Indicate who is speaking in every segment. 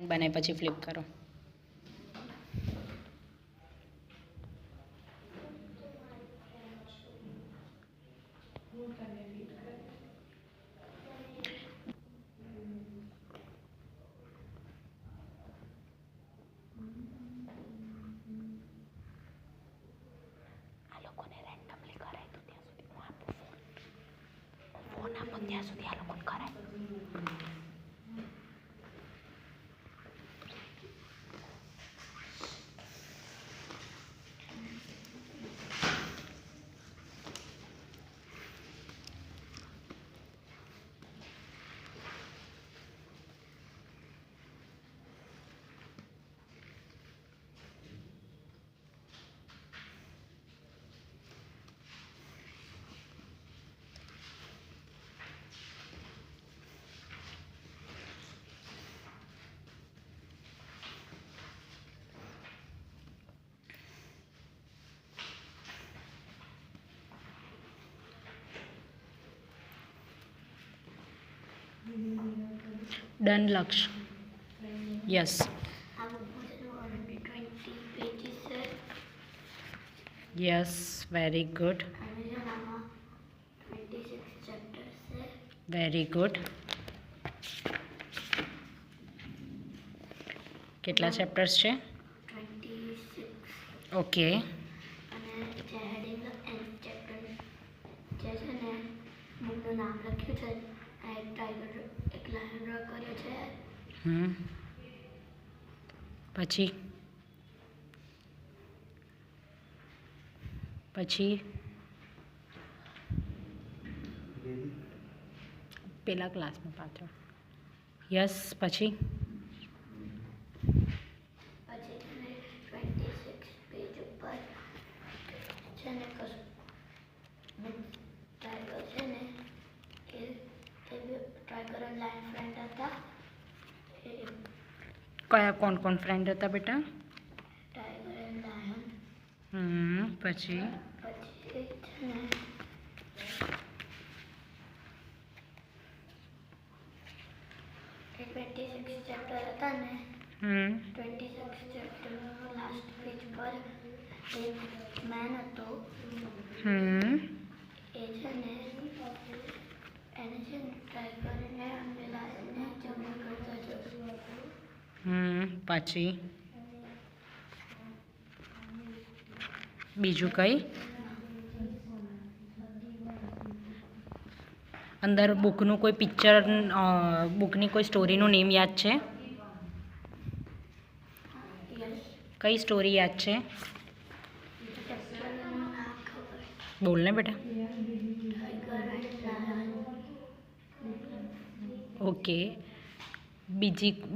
Speaker 1: બને પછી ફ્લિપ કરો. આ લોકોને રેન્ડમલી કરાય તો ત્યાં સુધી હું આપું ફોન આપો ત્યાં સુધી આ લોકોને કરાય. Done, Laksh. Yes. Yes, very good. Very good. કેટલા ચેપ્ટર્સ છે? 26. ઓકે. અને જે હેડિંગ એન્ડ ચેપ્ટર જે છે ને બુકનું નામ લખ્યું છે આ એક ટાઈગર એક લાયન ડ્રો કર્યો છે. પછી પેલા ક્લાસમાં પાછળ. યસ. પછી 26 પેજ ઉપર છે ને ટાઈગર છે ને એ ટાઈગર અને લાયન ફ્રેન્ડ હતા. કયા કોણ ફ્રેન્ડ હતા બેટા? Tiger and lion. પછી છે ને 26 ચેપ્ટર હતા ને 26 ચેપ્ટરનો લાસ્ટ પેજ પર એક મેન હતો. એ છે ને એને છે ને ટાઈગરને અને લાયનને જમણ કરતા જોયું. પછી બીજું કઈ અંદર બુકનું કોઈ પિક્ચર બુકની કોઈ સ્ટોરીનું નેમ યાદ છે? કઈ સ્ટોરી યાદ છે? બોલ ને બેટા. ઓકે.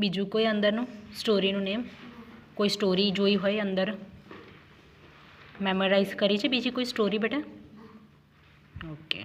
Speaker 1: બીજું કોઈ અંદરનું સ્ટોરીનું નેમ? કોઈ સ્ટોરી જોઈ હોય અંદર? મેમોરાઇઝ કરી છે બીજી કોઈ સ્ટોરી બેટા? ઓકે.